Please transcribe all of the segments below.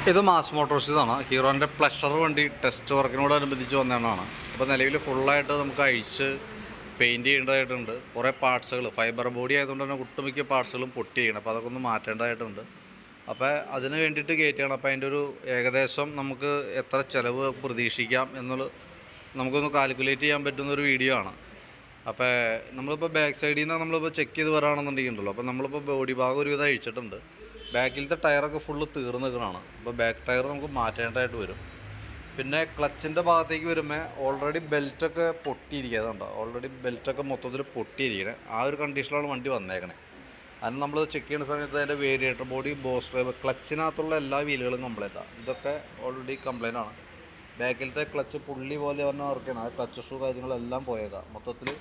ഇത് mass മോട്ടോഴ്സിതാണ്. ഹീറോൻ്റെ pleasure വണ്ടി test വർക്കിനോടനുബന്ധിച്ച് വന്നതാണ്. അപ്പോൾ നിലവിൽ ഫുള്ളായിട്ട് നമുക്ക് അഴിച്ച് പെയിൻറ്റ് ചെയ്യേണ്ടതായിട്ടുണ്ട്. കുറേ പാർട്സുകൾ ഫൈബർ ബോഡി ആയതുകൊണ്ട് തന്നെ ഒട്ടുമിക്ക പാർട്സുകളും പൊട്ടിയിരിക്കണം. അപ്പോൾ അതൊക്കെ ഒന്ന് മാറ്റേണ്ടതായിട്ടുണ്ട്. അപ്പോൾ അതിന് വേണ്ടിയിട്ട് കയറ്റുകയാണ്. അപ്പോൾ അതിൻ്റെ ഒരു ഏകദേശം നമുക്ക് എത്ര ചിലവ് പ്രതീക്ഷിക്കാം എന്നുള്ളത് നമുക്കൊന്ന് കാൽക്കുലേറ്റ് ചെയ്യാൻ പറ്റുന്നൊരു വീഡിയോ ആണ്. അപ്പോൾ നമ്മളിപ്പോൾ ബാക്ക് സൈഡിൽ നിന്ന് നമ്മളിപ്പോൾ ചെക്ക് ചെയ്ത് വരാണെന്നുണ്ടെങ്കിൽ ഉണ്ടല്ലോ, അപ്പോൾ നമ്മളിപ്പോൾ ബോഡി ഭാഗം ഒരുവിധം അഴിച്ചിട്ടുണ്ട്. ബാക്കിലത്തെ ടയറൊക്കെ ഫുള്ള് തീർന്ന് നിൽക്കണതാണ്. അപ്പോൾ ബാക്ക് ടയർ നമുക്ക് മാറ്റേണ്ടതായിട്ട് വരും. പിന്നെ ക്ലച്ചിൻ്റെ ഭാഗത്തേക്ക് വരുമ്പോൾ ഓൾറെഡി ബെൽറ്റൊക്കെ പൊട്ടിയിരിക്കാതുണ്ടോ, ഓൾറെഡി ബെൽറ്റൊക്കെ മൊത്തത്തിൽ പൊട്ടിയിരിക്കണേ. ആ ഒരു കണ്ടീഷനിലാണ് വണ്ടി വന്നേക്കണേ. അതിന് നമ്മൾ ചെക്ക് ചെയ്യുന്ന സമയത്ത് അതിൻ്റെ വേരിയേറ്റർ ബോഡി, ബോസ് ഡ്രൈവ്, ക്ലച്ചിനകത്തുള്ള എല്ലാ വീലുകളും കംപ്ലൈൻറ്റാണ്. ഇതൊക്കെ ഓൾറെഡി കംപ്ലൈൻ്റ് ആണ്. ബാക്കിലത്തെ ക്ലച്ച് പുള്ളി പോലെ പറഞ്ഞാൽ വർക്കാണ്. ആ ക്ലച്ച് ഷൂ കാര്യങ്ങളെല്ലാം പോയേക്കാം. മൊത്തത്തിൽ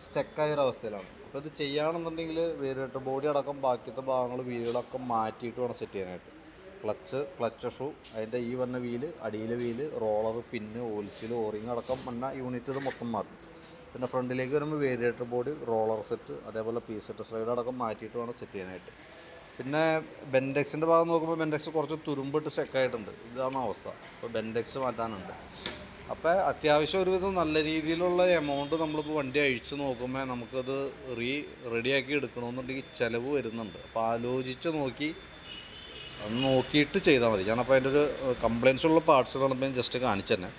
സ്റ്റക്കായൊരവസ്ഥയിലാണ്. അപ്പോൾ ഇത് ചെയ്യുകയാണെന്നുണ്ടെങ്കിൽ വേരിയേറ്റർ ബോഡി അടക്കം ബാക്കിയത്തെ ഭാഗങ്ങൾ വീലുകളൊക്കെ മാറ്റിയിട്ട് വേണം സെറ്റ് ചെയ്യാനായിട്ട്. ക്ലച്ച് ഷൂ, അതിൻ്റെ ഈ വന്ന വീല്, അടിയിലെ വീല്, റോളർ, പിന്ന്, ഓയിൽസീൽ, ഓറിങ് അടക്കം വന്ന യൂണിറ്റ് ഇത് മൊത്തം മാറ്റും. പിന്നെ ഫ്രണ്ടിലേക്ക് വരുമ്പോൾ വേരിയേറ്റർ ബോഡി, റോളർ സെറ്റ്, അതേപോലെ പീ സെറ്റ് സ്ലൈഡ് അടക്കം മാറ്റിയിട്ട് വേണം സെറ്റ് ചെയ്യാനായിട്ട്. പിന്നെ ബെൻഡെക്സിൻ്റെ ഭാഗം നോക്കുമ്പോൾ ബെൻഡെക്സ് കുറച്ച് തുരുമ്പിട്ട് സ്റ്റക്കായിട്ടുണ്ട്. ഇതാണ് അവസ്ഥ. അപ്പോൾ ബെൻഡെക്സ് മാറ്റാനുണ്ട്. അപ്പോൾ അത്യാവശ്യം ഒരുവിധം നല്ല രീതിയിലുള്ള എമൗണ്ട് നമ്മളിപ്പോൾ വണ്ടി അഴിച്ച് നോക്കുമ്പോൾ നമുക്കത് റെഡിയാക്കി എടുക്കണമെന്നുണ്ടെങ്കിൽ ചിലവ് വരുന്നുണ്ട്. അപ്പോൾ ആലോചിച്ച് നോക്കിയിട്ട് ചെയ്താൽ മതി. ഞാനപ്പോൾ അതിൻ്റെ ഒരു കംപ്ലയിൻസ് ഉള്ള പാർട്സുകളാണ് ഇപ്പോൾ ജസ്റ്റ് കാണിച്ചു തന്നെ.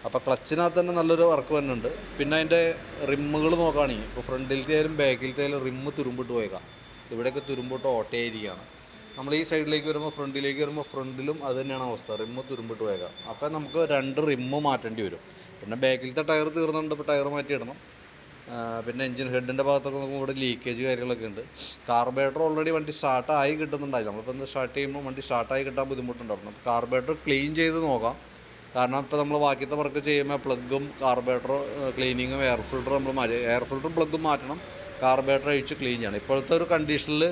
അപ്പോൾ ക്ലച്ചിനകത്ത് തന്നെ നല്ലൊരു വർക്ക് വരുന്നുണ്ട്. പിന്നെ അതിൻ്റെ റിമ്മുകൾ നോക്കുകയാണെങ്കിൽ ഇപ്പോൾ ഫ്രണ്ടിലത്തെ ആയാലും ബാക്കിലത്തെ ആയാലും റിമ്മ് തുരുമ്പിട്ട് പോയേക്കാം. ഇവിടെയൊക്കെ തുരുമ്പിട്ട് ഓട്ടയായിരിക്കുകയാണ്. നമ്മൾ ഈ സൈഡിലേക്ക് വരുമ്പോൾ ഫ്രണ്ടിലും അത് തന്നെയാണ് അവസ്ഥ, റിമ്മ് തുരുമ്പിട്ട് പോയേക്കാം. അപ്പോൾ നമുക്ക് 2 റിമ്മ് മാറ്റേണ്ടി വരും. പിന്നെ ബാക്കിലത്തെ ടയർ തീർന്നുണ്ട്, ഇപ്പോൾ ടയർ മാറ്റിയിടണം. പിന്നെ എഞ്ചിൻ ഹെഡിൻ്റെ ഭാഗത്തൊക്കെ നമുക്ക് ഇവിടെ ലീക്കേജ് കാര്യങ്ങളൊക്കെ ഉണ്ട്. കാർബറേറ്റർ ഓൾറെഡി വണ്ടി സ്റ്റാർട്ടായി കിട്ടുന്നുണ്ടായി. നമ്മളിപ്പോൾ ഒന്ന് സ്റ്റാർട്ട് ചെയ്യുമ്പോൾ വണ്ടി സ്റ്റാർട്ടായി കിട്ടാൻ ബുദ്ധിമുട്ടുണ്ടായിരുന്നു. അപ്പോൾ കാർബറേറ്റർ ക്ലീൻ ചെയ്ത് നോക്കാം. കാരണം ഇപ്പോൾ നമ്മൾ ബാക്കിയത്തെ വർക്ക് ചെയ്യുമ്പോൾ പ്ലഗും കാർബറേറ്റർ ക്ലീനിങ്ങും എയർ ഫിൽറ്റർ എയർ ഫിൽറ്ററും പ്ലഗും മാറ്റണം. കാർബറേറ്റർ അഴിച്ച് ക്ലീൻ ചെയ്യണം. ഇപ്പോഴത്തെ ഒരു കണ്ടീഷനിൽ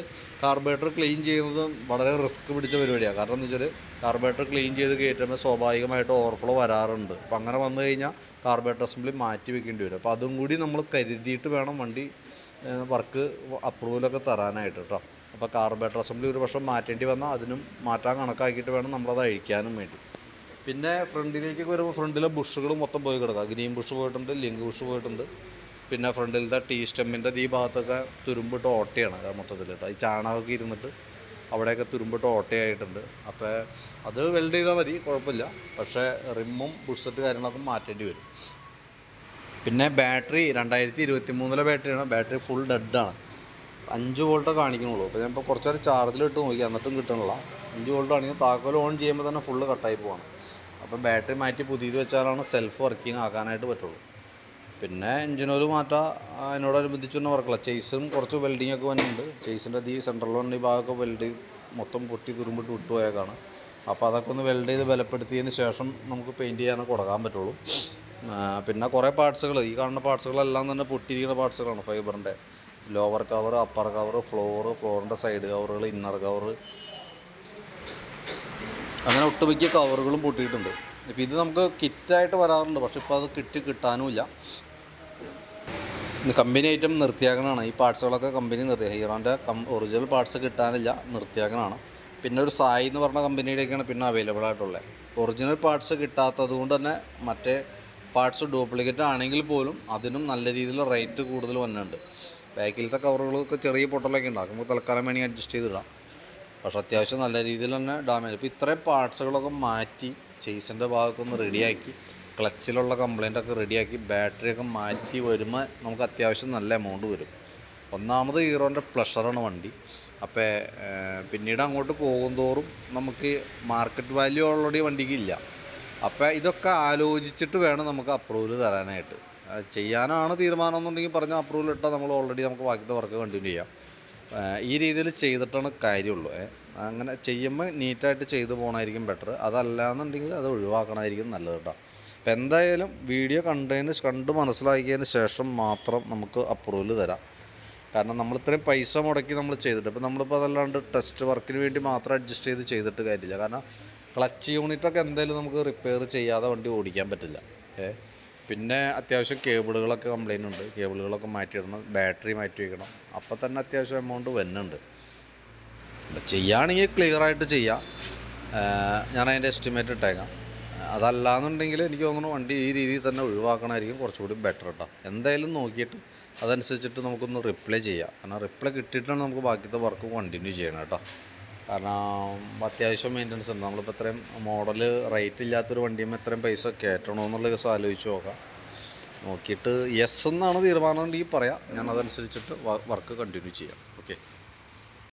കാർബറേറ്റർ ക്ലീൻ ചെയ്യുന്നത് വളരെ റിസ്ക് പിടിച്ച പരിപാടിയാണ്. കാരണം എന്ന് വെച്ചാൽ കാർബറേറ്റർ ക്ലീൻ ചെയ്ത് കയറ്റുമ്പോൾ സ്വാഭാവികമായിട്ട് ഓവർഫ്ലോ വരാറുണ്ട്. അപ്പോൾ അങ്ങനെ വന്നു കഴിഞ്ഞാൽ കാർബറേറ്റർ അസംബ്ലി മാറ്റി വെക്കേണ്ടി വരും. അപ്പോൾ അതും കൂടി നമ്മൾ കരുതിയിട്ട് വേണം വണ്ടി വർക്ക് അപ്രൂവലൊക്കെ തരാനായിട്ട് കേട്ടോ. അപ്പോൾ കാർബറേറ്റർ അസംബ്ലി ഒരു വർഷം മാറ്റേണ്ടി വന്നാൽ അതിനും മാറ്റാൻ കണക്കാക്കിയിട്ട് വേണം നമ്മളത് അഴിക്കാനും വേണ്ടി. പിന്നെ ഫ്രണ്ടിലേക്ക് വരുമ്പോൾ ഫ്രണ്ടിലെ ബുഷുകൾ മൊത്തം പോയി കിടക്കുക. ഗ്രീൻ ബുഷ് പോയിട്ടുണ്ട്, ലിങ്ക് ബുഷ് പോയിട്ടുണ്ട്. പിന്നെ ഫ്രണ്ടിലത്തെ ടീ സ്റ്റെമ്മിൻ്റെ ഈ ഭാഗത്തൊക്കെ തുരുമ്പിട്ട് ഓട്ടയാണ് മൊത്തത്തിൽ കേട്ടോ. ഈ ചാണകമൊക്കെ ഇരുന്നിട്ട് അവിടെയൊക്കെ തുരുമ്പിട്ട് ഓട്ടയായിട്ടുണ്ട്. അപ്പോൾ അത് വെൽഡ് ചെയ്താൽ മതി, കുഴപ്പമില്ല. പക്ഷേ റിമ്മും ബുഷ് സെറ്റ് കാര്യങ്ങളൊക്കെ മാറ്റേണ്ടി വരും. പിന്നെ ബാറ്ററി 2023 ബാറ്ററിയാണ്. ബാറ്ററി ഫുൾ ഡെഡാണ്. 5 വോൾട്ടേ കാണിക്കുന്നുള്ളൂ. അപ്പോൾ ഞാനിപ്പോൾ കുറച്ച് നേരം ചാർജിലിട്ട് നോക്കി, എന്നിട്ടും കിട്ടണില്ല. 5 വോൾട്ട് ആണെങ്കിൽ താക്കോൽ ഓൺ ചെയ്യുമ്പോൾ തന്നെ ഫുള്ള് കട്ടായി പോകണം. അപ്പോൾ ബാറ്ററി മാറ്റി പുതിയത് വെച്ചാലാണ് സെൽഫ് വർക്കിംഗ് ആക്കാനായിട്ട് പറ്റുള്ളൂ. പിന്നെ എഞ്ചിൻ ഓയിൽ മാറ്റാം. അതിനോടനുബന്ധിച്ച് തന്നെ വർക്കില്ല. ചേസും കുറച്ച് വെൽഡിങ് ഒക്കെ വന്നിട്ടുണ്ട്. ചേസിൻ്റെ ഈ സെൻട്രൽ വണ്ടി ഭാഗമൊക്കെ വെൽഡ് മൊത്തം പൊട്ടി തുരുമ്പിട്ട് വിട്ടുപോയേക്കാണ്. അപ്പോൾ അതൊക്കെ ഒന്ന് വെൽഡ് ചെയ്ത് ബലപ്പെടുത്തിയതിന് ശേഷം നമുക്ക് പെയിൻറ്റ് ചെയ്യാനൊക്കെ കൊടുക്കാൻ പറ്റുള്ളൂ. പിന്നെ കുറേ പാർട്സുകൾ, ഈ കാണുന്ന പാർട്സുകളെല്ലാം തന്നെ പൊട്ടിയിരിക്കുന്ന പാർട്സുകളാണ്. ഫൈബറിൻ്റെ ലോവർ കവർ, അപ്പർ കവർ, ഫ്ലോറിൻ്റെ സൈഡ് കവറുകൾ, ഇന്നർ കവർ, അങ്ങനെ ഒട്ടുമിക്ക കവറുകളും പൊട്ടിയിട്ടുണ്ട്. ഇപ്പോൾ ഇത് നമുക്ക് കിറ്റായിട്ട് വരാറുണ്ട്, പക്ഷെ ഇപ്പോൾ അത് കിട്ടാനുമില്ല. Company item നിർത്തിയാക്കണമാണ്. ഈ പാർട്സുകളൊക്കെ കമ്പനി നിർത്തിയ, ഹീറോൻ്റെ ഒറിജിനൽ പാർട്സ് കിട്ടാനില്ല, നിർത്തിയാക്കണമാണ്. പിന്നെ ഒരു സായി എന്ന് പറഞ്ഞ കമ്പനിയുടെയൊക്കെയാണ് പിന്നെ അവൈലബിൾ ആയിട്ടുള്ളത്. ഒറിജിനൽ പാർട്സ് കിട്ടാത്തത് കൊണ്ട് തന്നെ മറ്റേ പാർട്സ് ഡ്യൂപ്ലിക്കേറ്റ് ആണെങ്കിൽ പോലും അതിനും നല്ല രീതിയിൽ റേറ്റ് കൂടുതൽ വന്നിട്ടുണ്ട്. ബാക്കിലത്തെ കവറുകളൊക്കെ ചെറിയ പൊട്ടലൊക്കെ ഉണ്ടാകും. നമുക്ക് തൽക്കാലം വേണമെങ്കിൽ അഡ്ജസ്റ്റ് ചെയ്തിടാം. പക്ഷെ അത്യാവശ്യം നല്ല രീതിയിൽ തന്നെ ഡാമേജ്. ഇപ്പോൾ ഇത്രയും പാർട്സുകളൊക്കെ മാറ്റി ചേസിൻ്റെ ഭാഗമൊക്കെ ഒന്ന് റെഡിയാക്കി, ക്ലച്ചിലുള്ള കംപ്ലൈൻറ്റൊക്കെ റെഡിയാക്കി, ബാറ്ററിയൊക്കെ മാറ്റി വരുമ്പോൾ നമുക്ക് അത്യാവശ്യം നല്ല എമൗണ്ട് വരും. ഒന്നാമത് ഹീറോൻ്റെ പ്ലഷറാണ് വണ്ടി. അപ്പോൾ പിന്നീട് അങ്ങോട്ട് പോകുന്തോറും നമുക്ക് മാർക്കറ്റ് വാല്യൂ ഓൾറെഡി വണ്ടിക്ക് ഇല്ല. അപ്പോൾ ഇതൊക്കെ ആലോചിച്ചിട്ട് വേണം നമുക്ക് അപ്രൂവൽ തരാനായിട്ട്. ചെയ്യാനാണ് തീരുമാനം എന്നുണ്ടെങ്കിൽ പറഞ്ഞാൽ അപ്രൂവൽ ഇട്ടാൽ നമ്മൾ ഓൾറെഡി നമുക്ക് ബാക്കിയത്തെ വർക്ക് കണ്ടിന്യൂ ചെയ്യാം. ഈ രീതിയിൽ ചെയ്തിട്ടാണ് കാര്യമുള്ളൂ. അങ്ങനെ ചെയ്യുമ്പോൾ നീറ്റായിട്ട് ചെയ്തു പോകണമായിരിക്കും ബെറ്റർ. അതല്ലാന്നുണ്ടെങ്കിൽ അത് ഒഴിവാക്കണമായിരിക്കും നല്ലത് കേട്ടോ. അപ്പോൾ എന്തായാലും വീഡിയോ കണ്ട് മനസ്സിലാക്കിയതിന് ശേഷം മാത്രം നമുക്ക് അപ്രൂവൽ തരാം. കാരണം നമ്മൾ ഇത്രയും പൈസ മുടക്കി നമ്മൾ ചെയ്തിട്ട്, ഇപ്പോൾ നമ്മളിപ്പോൾ അതല്ലാണ്ട് ടെസ്റ്റ് വർക്കിന് വേണ്ടി മാത്രം അഡ്ജസ്റ്റ് ചെയ്തിട്ട് കാര്യമില്ല. കാരണം ക്ലച്ച് യൂണിറ്റൊക്കെ എന്തായാലും നമുക്ക് റിപ്പയർ ചെയ്യാതെ വണ്ടി ഓടിക്കാൻ പറ്റില്ല. പിന്നെ അത്യാവശ്യം കേബിളുകളൊക്കെ കംപ്ലൈൻ്റ് ഉണ്ട്. കേബിളുകളൊക്കെ മാറ്റിയിടണം, ബാറ്ററി മാറ്റി വയ്ക്കണം. അപ്പോൾ തന്നെ അത്യാവശ്യം എമൗണ്ട് വരുന്നുണ്ട്. ചെയ്യുകയാണെങ്കിൽ ക്ലിയറായിട്ട് ചെയ്യാം. ഞാൻ അതിൻ്റെ എസ്റ്റിമേറ്റ് ഇട്ടേക്കാം. അതല്ലാന്നുണ്ടെങ്കിൽ എനിക്ക് തോന്നുന്നു വണ്ടി ഈ രീതിയിൽ തന്നെ ഒഴിവാക്കണമായിരിക്കും കുറച്ചുകൂടി ബെറ്റർ കേട്ടോ. എന്തായാലും നോക്കിയിട്ട് അതനുസരിച്ചിട്ട് നമുക്കൊന്ന് റിപ്ലൈ ചെയ്യാം. കാരണം റിപ്ലൈ കിട്ടിയിട്ടാണ് നമുക്ക് ബാക്കിയത്തെ വർക്ക് കണ്ടിന്യൂ ചെയ്യണം കേട്ടോ. കാരണം അത്യാവശ്യം മെയിൻ്റനൻസ് ഉണ്ട്. നമ്മളിപ്പോൾ ഇത്രയും മോഡൽ റേറ്റ് ഇല്ലാത്തൊരു വണ്ടിയുമ്പോൾ ഇത്രയും പൈസ കയറ്റണോ എന്നുള്ള ദിവസം ആലോചിച്ച് നോക്കാം. നോക്കിയിട്ട് യെസ് എന്നാണ് തീരുമാനം ഉണ്ടെങ്കിൽ പറയാം. ഞാൻ അതനുസരിച്ചിട്ട് വർക്ക് കണ്ടിന്യൂ ചെയ്യാം.